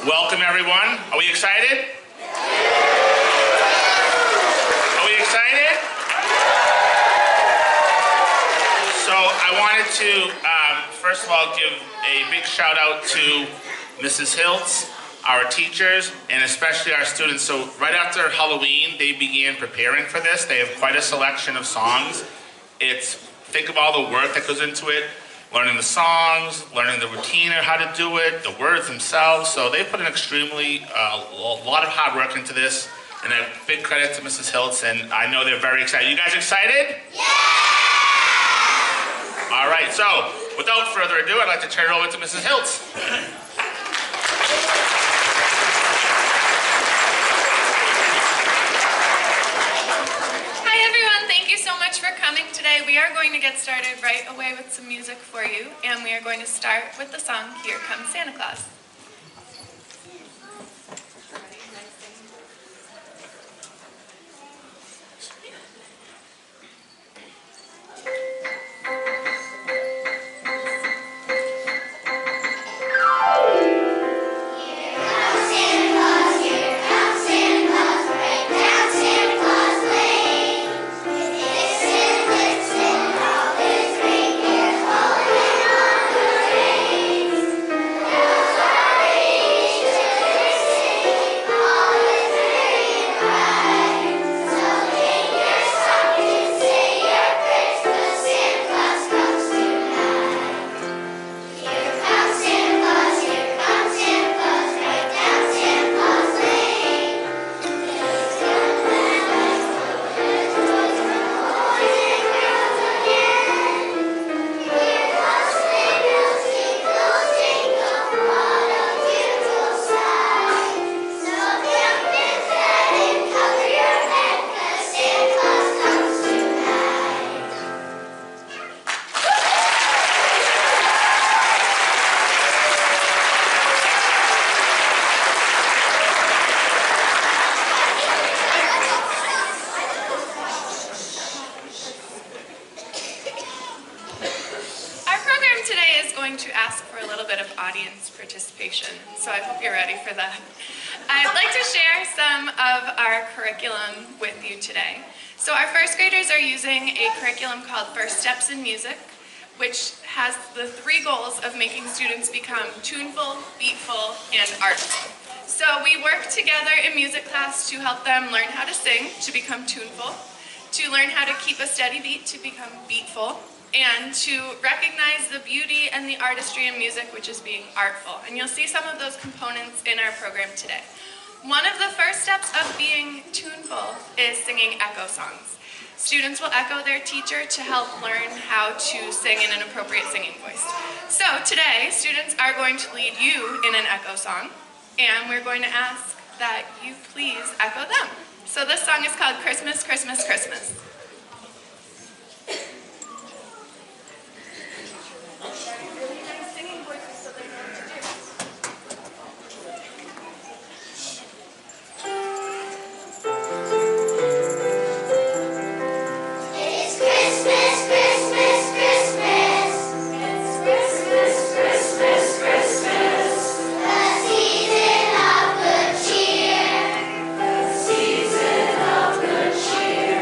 Welcome, everyone. Are we excited? Are we excited? So I wanted to, first of all, give a big shout out to Mrs. Hiltz, our teachers, and especially our students. So right after Halloween, they began preparing for this. They have quite a selection of songs. Think of all the work that goes into it, learning the songs, learning the routine of how to do it, the words themselves. So they put an extremely, a lot of hard work into this, and a big credit to Mrs. Hiltz, and I know they're very excited. You guys excited? Yeah! All right, so without further ado, I'd like to turn it over to Mrs. Hiltz. For coming today. We are going to get started right away with some music for you, and we are going to start with the song Here Comes Santa Claus. So I hope you're ready for that. I'd like to share some of our curriculum with you today. So our first graders are using a curriculum called First Steps in Music, which has the 3 goals of making students become tuneful, beatful, and artful. So we work together in music class to help them learn how to sing, to become tuneful, to learn how to keep a steady beat, to become beatful, and to recognize the beauty and the artistry in music, which is being artful. And you'll see some of those components in our program today. One of the first steps of being tuneful is singing echo songs. Students will echo their teacher to help learn how to sing in an appropriate singing voice. So today, students are going to lead you in an echo song, and we're going to ask that you please echo them. So this song is called Christmas, Christmas, Christmas. Season of good cheer.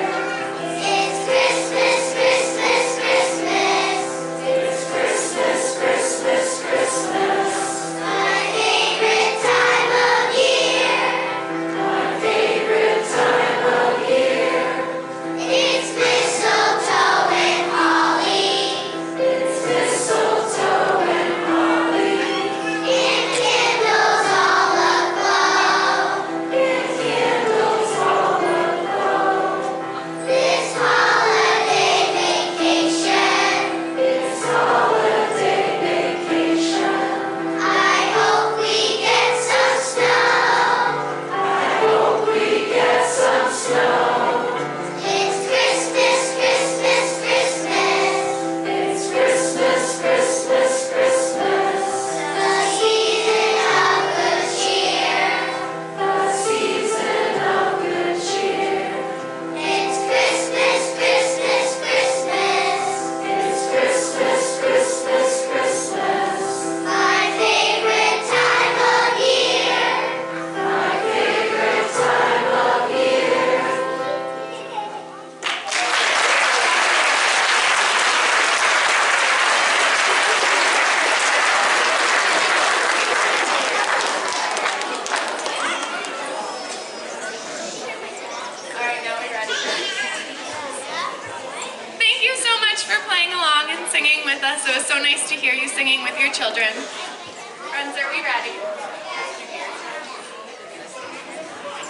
singing with your children. Friends, are we ready?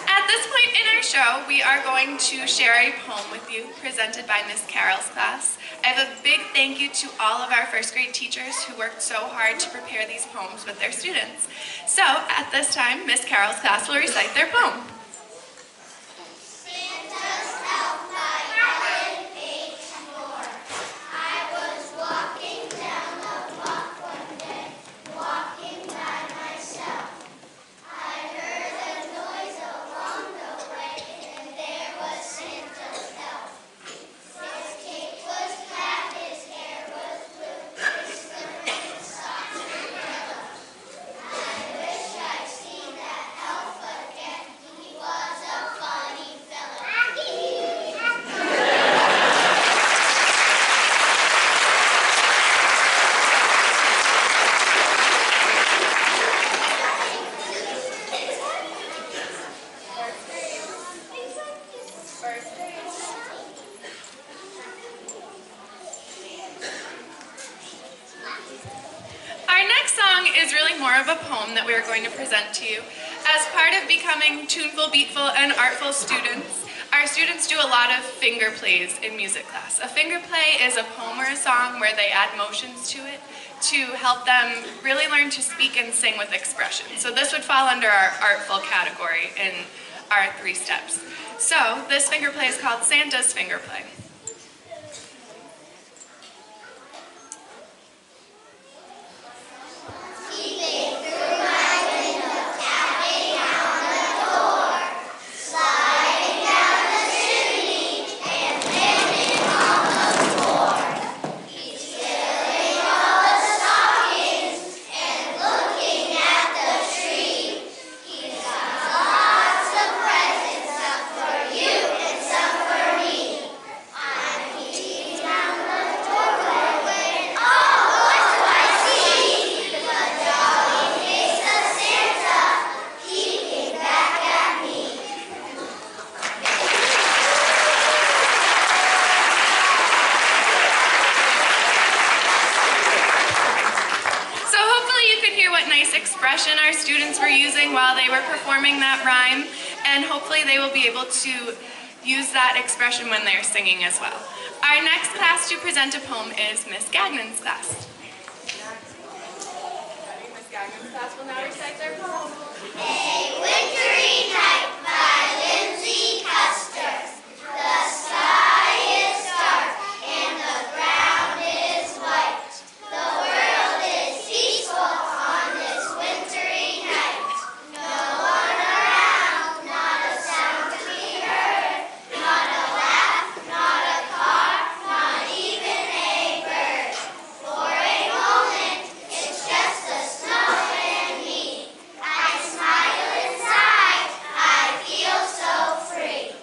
At this point in our show, we are going to share a poem with you presented by Miss Carol's class. I have a big thank you to all of our first grade teachers who worked so hard to prepare these poems with their students. So at this time, Miss Carol's class will recite their poem. Is really more of a poem that we are going to present to you. As part of becoming tuneful, beatful, and artful students, our students do a lot of finger plays in music class. A finger play is a poem or a song where they add motions to it to help them really learn to speak and sing with expression. So this would fall under our artful category in our 3 steps. So this finger play is called Santa's Finger Play. Expression our students were using while they were performing that rhyme, and hopefully they will be able to use that expression when they're singing as well. Our next class to present a poem is Miss Gagnon's class. Miss Gagnon's class will now recite their poem. A Wintry Night by Lindsay Custer. The sky is dark and the ground is white. The world is peaceful on this wintry night. No one around, not a sound to be heard. Not a laugh, not a car, not even a bird. For a moment, it's just the snow and me. I smile inside, I feel so free.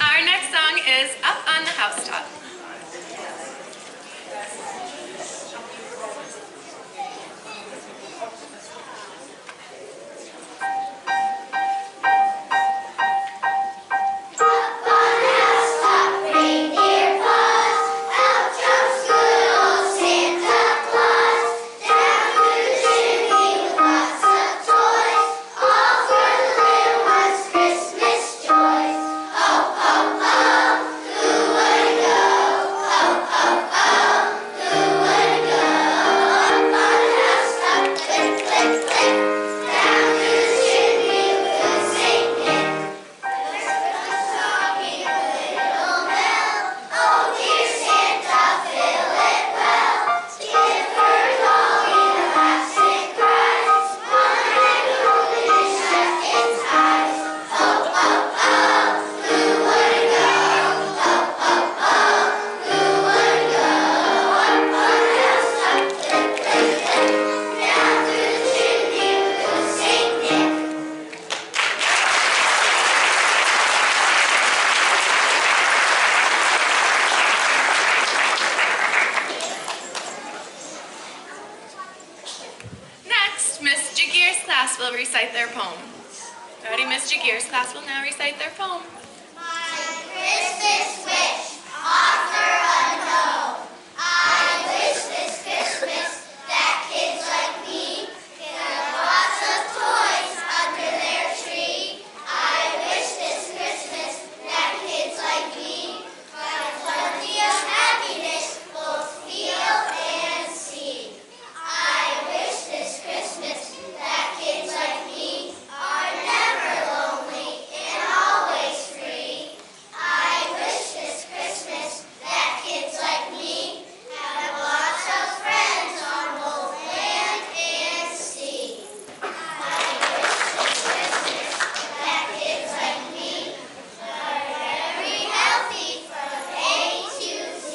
Our next song is Up on the Housetop. Reindeer paws, out jumps good old Santa Claus. Down through the chimney with lots of toys, all for the little ones' Christmas joys. Oh, oh, oh, who would go? Oh, oh, oh, who would go? Up on the housetop, click, click, click. Down through the chimney with a Saint Nick. Christmas talking little bell. Oh, dear Santa, fill it well. Give her Dolly the absent cries. One and only shut its eyes. Oh, oh, oh, who would go? Oh, oh, oh, who would go? Up on the housetop, click, click, click. Down through the chimney with a Saint Nick. Next, Miss Jagir's class will recite their poem. Ready, Miss Ms. Jagir's class will now recite their poem. My Christmas wish, author unknown. I wish this Christmas that kids like me can have lots of toys under their tree. I wish this Christmas that kids like me have plenty of happiness, both feel and see. I wish this Christmas that kids like me are never lonely and always free. I wish this Christmas that kids like me have lots of friends on both land and sea. I wish this Christmas that kids like me are very healthy from A to Z.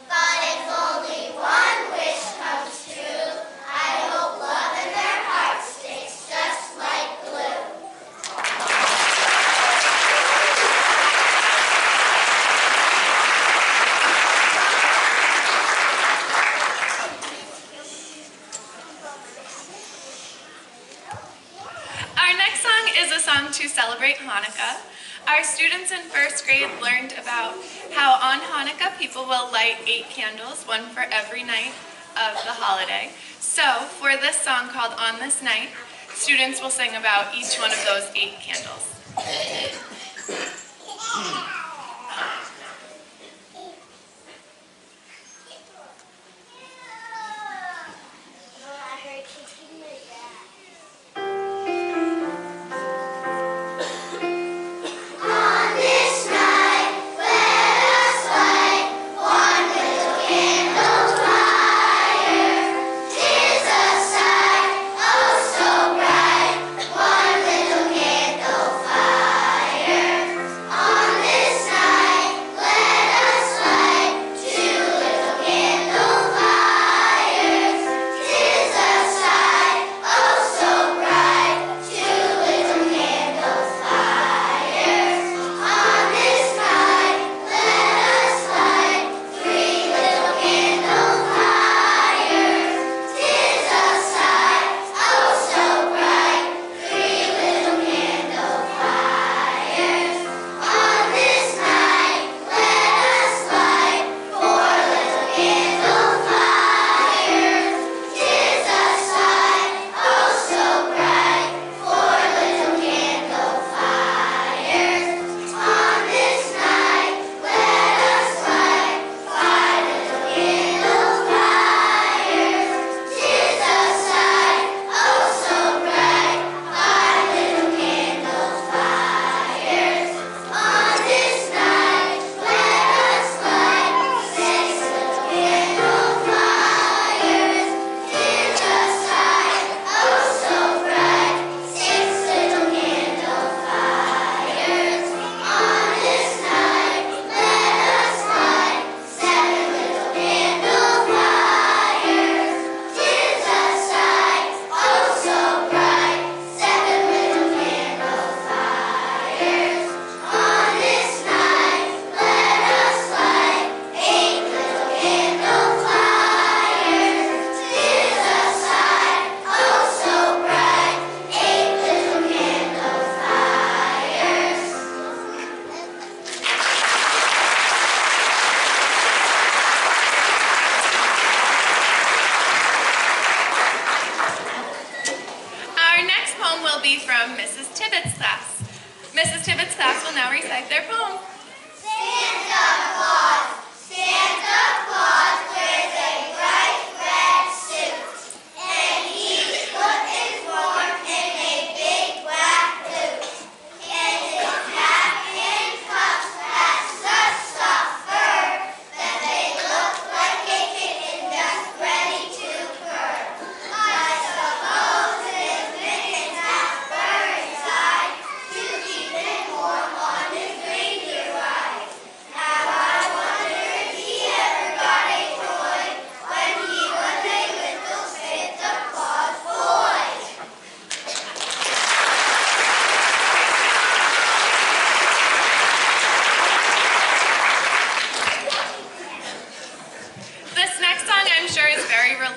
But if only one wish comes true, I hope love in their hearts sticks just like glue. Our next song is a song to celebrate Hanukkah. Our students in first grade learned about how on Hanukkah people will light 8 candles, one for every night of the holiday. So for this song called On This Night, students will sing about each one of those 8 candles. On this night, let us light one little candle fire. 'Tis a sight, oh so bright, one little candle fire. On this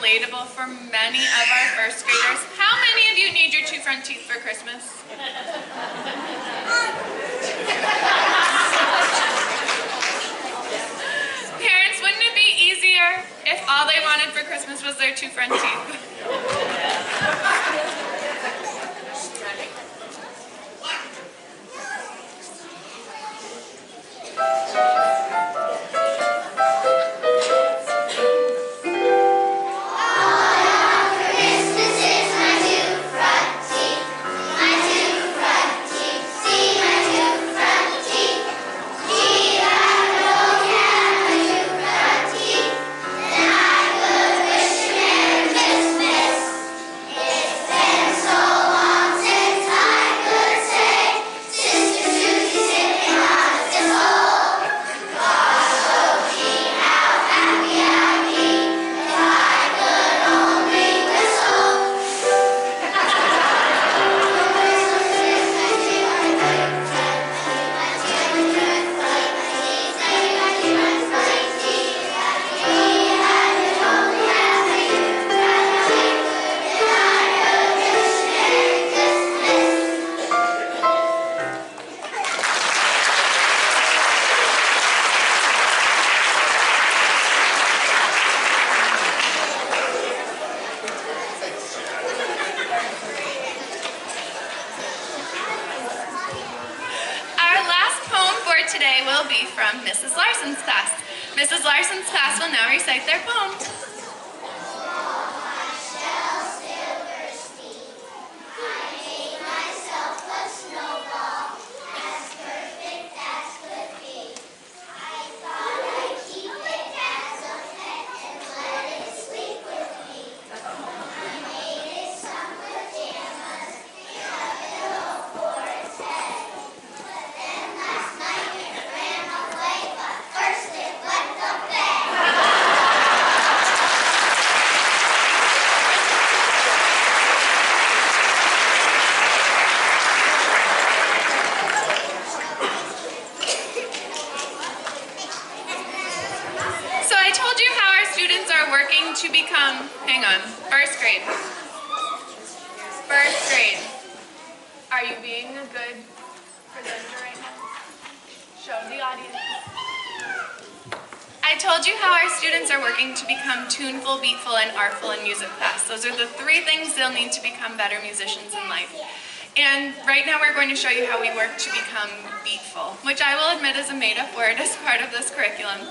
relatable for many of our first graders. How many of you need your 2 front teeth for Christmas? Parents, wouldn't it be easier if all they wanted for Christmas was their 2 front teeth? Today will be from Mrs. Larson's class. Mrs. Larson's class will now recite their poem. To become, hang on, first grade. First grade. Are you being a good presenter right now? Show the audience. I told you how our students are working to become tuneful, beatful, and artful in music class. Those are the 3 things they'll need to become better musicians in life. And right now we're going to show you how we work to become beatful, which I will admit is a made-up word as part of this curriculum.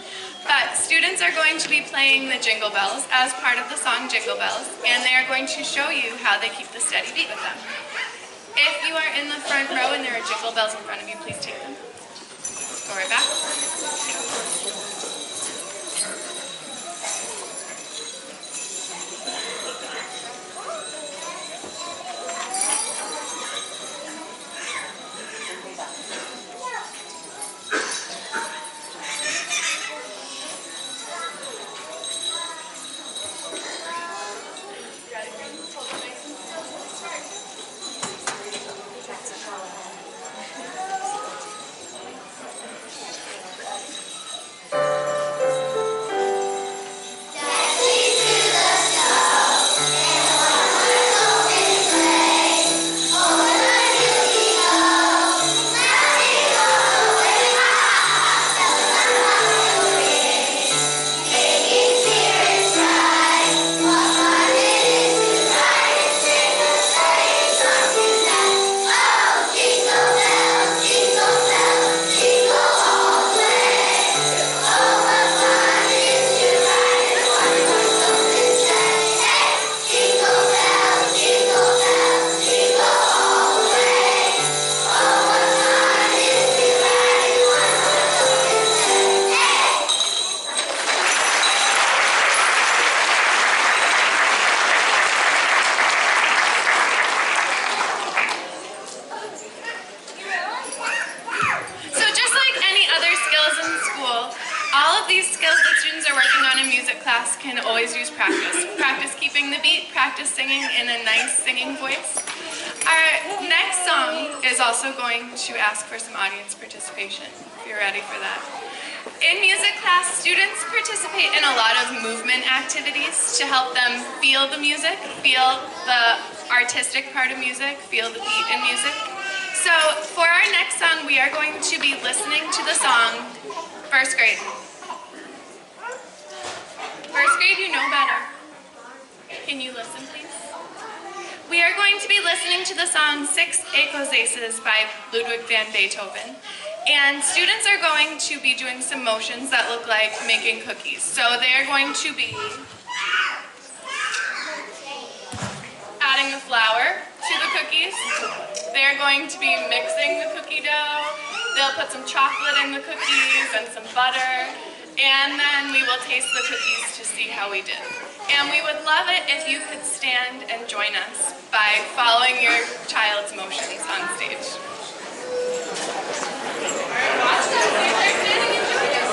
But students are going to be playing the Jingle Bells as part of the song Jingle Bells, and they are going to show you how they keep the steady beat with them. If you are in the front row and there are Jingle Bells in front of you, please take them. Go right back. Can always use practice. Practice keeping the beat, practice singing in a nice singing voice. Our next song is also going to ask for some audience participation, if you're ready for that. In music class, students participate in a lot of movement activities to help them feel the music, feel the artistic part of music, feel the beat in music. So for our next song, we are going to be listening to the song First Grade. First grade, you know better. Can you listen, please? We are going to be listening to the song Six Echosaces by Ludwig van Beethoven. And students are going to be doing some motions that look like making cookies. So they are going to be adding the flour to the cookies. They're going to be mixing the cookie dough. They'll put some chocolate in the cookies and some butter. And then we will taste the cookies to see how we did. And we would love it if you could stand and join us by following your child's motions on stage. Watch them. They're standing and doing it.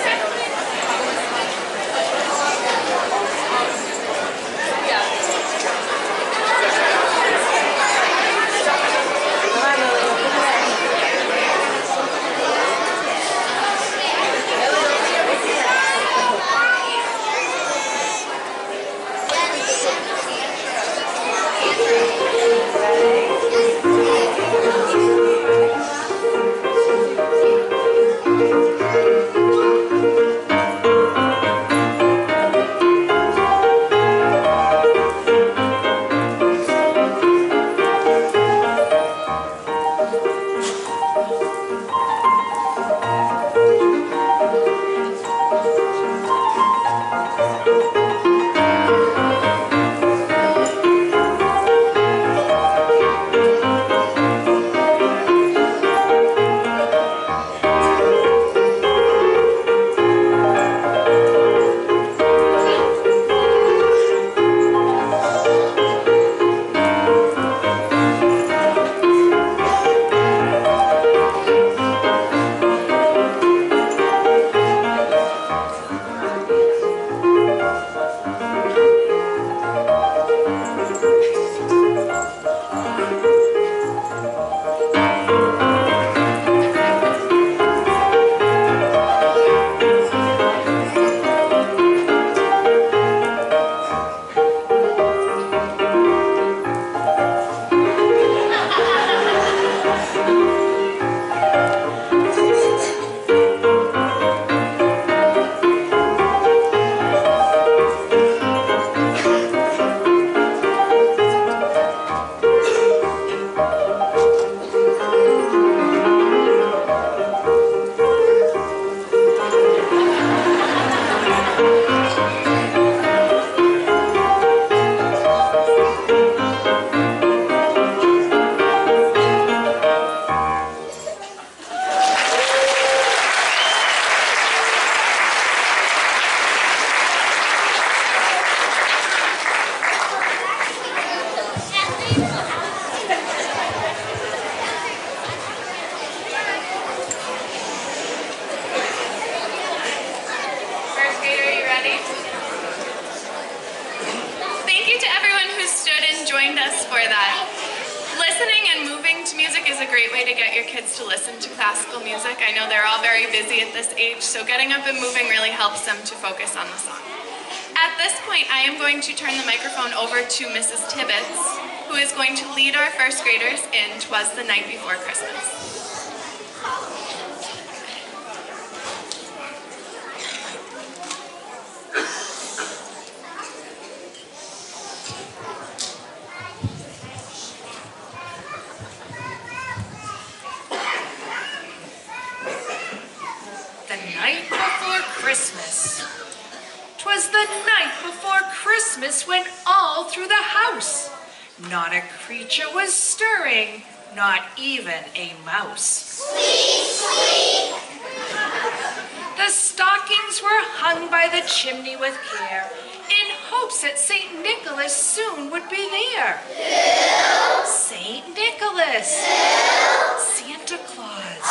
So getting up and moving really helps them to focus on the song. At this point, I am going to turn the microphone over to Mrs. Tibbetts, who is going to lead our first graders in 'Twas the Night Before Christmas. Went all through the house. Not a creature was stirring, not even a mouse. Squeak, squeak. The stockings were hung by the chimney with care, in hopes that St. Nicholas soon would be there. Who? St. Nicholas. Who? Santa Claus.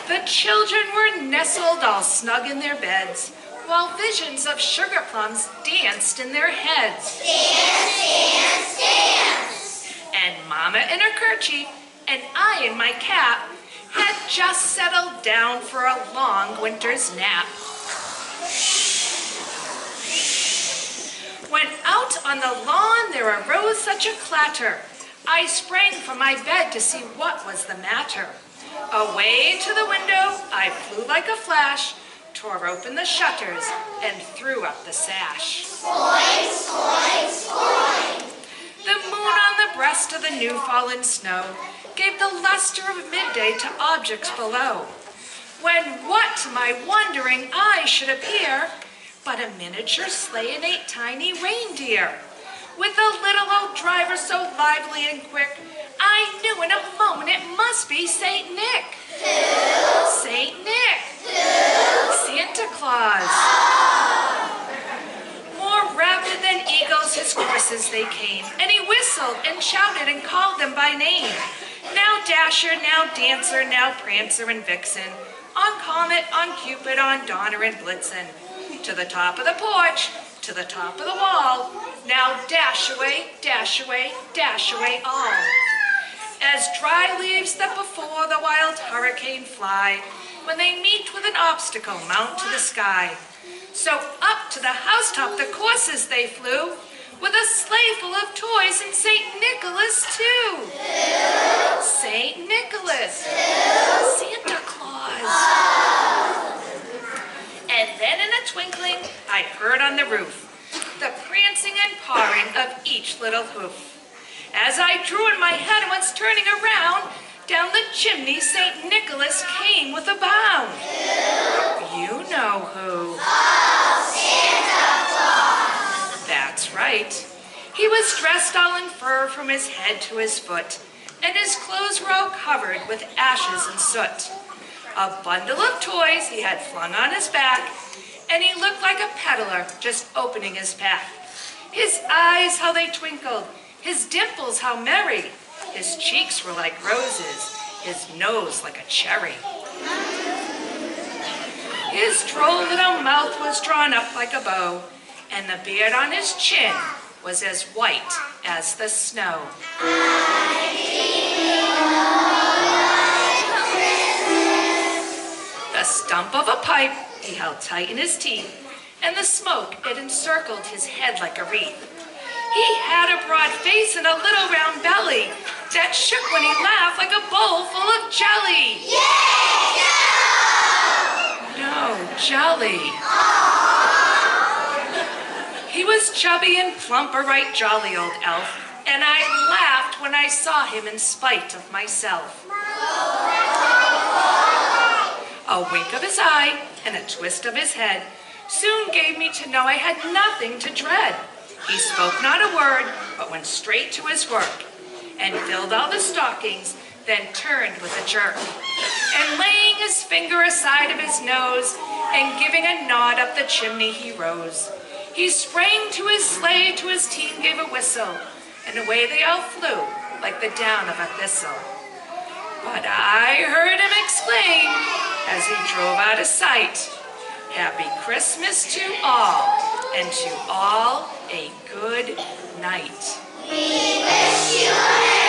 The children were nestled all snug in their beds, while visions of sugar plums danced in their heads. Dance, dance, dance. And Mama in her kerchief and I in my cap had just settled down for a long winter's nap. When out on the lawn there arose such a clatter, I sprang from my bed to see what was the matter. Away to the window I flew like a flash, tore open the shutters, and threw up the sash. Boing, boing, boing. The moon on the breast of the new-fallen snow gave the luster of midday to objects below, when what to my wondering eye should appear but a miniature sleigh and 8 tiny reindeer. With a little old driver so lively and quick, I knew in a moment it must be Saint Nick. Who? Saint Nick. Who? Santa Claus. More rapid than eagles his courses they came, and he whistled and shouted and called them by name. Now Dasher, now Dancer, now Prancer and Vixen, on Comet, on Cupid, on Donner and Blitzen. To the top of the porch, to the top of the wall, now dash away, dash away, dash away all. As dry leaves that before the wild hurricane fly, when they meet with an obstacle mount to the sky. So up to the housetop the coursers they flew, with a sleigh full of toys and St. Nicholas too. Who? St. Nicholas. Who? Santa Claus. Oh. And then in a twinkling, I heard on the roof the prancing and pawing of each little hoof. As I drew in my head and was turning around, down the chimney St. Nicholas came with a bound. Who? You know who. Oh, Santa Claus. That's right. He was dressed all in fur from his head to his foot, and his clothes were all covered with ashes and soot. A bundle of toys he had flung on his back, and he looked like a peddler just opening his pack. His eyes, how they twinkled, his dimples, how merry. His cheeks were like roses, his nose like a cherry. His droll little mouth was drawn up like a bow, and the beard on his chin was as white as the snow. The stump of a pipe he held tight in his teeth, and the smoke, it encircled his head like a wreath. He had a broad face and a little round belly that shook when he laughed like a bowl full of jelly. No, jelly. He was chubby and plump, a right jolly old elf, and I laughed when I saw him in spite of myself. A wink of his eye and a twist of his head soon gave me to know I had nothing to dread. He spoke not a word, but went straight to his work, and filled all the stockings, then turned with a jerk. And laying his finger aside of his nose, and giving a nod up the chimney he rose. He sprang to his sleigh, to his team gave a whistle, and away they all flew, like the down of a thistle. But I heard him exclaim, as he drove out of sight, Happy Christmas to all, and to all a good night. We wish you a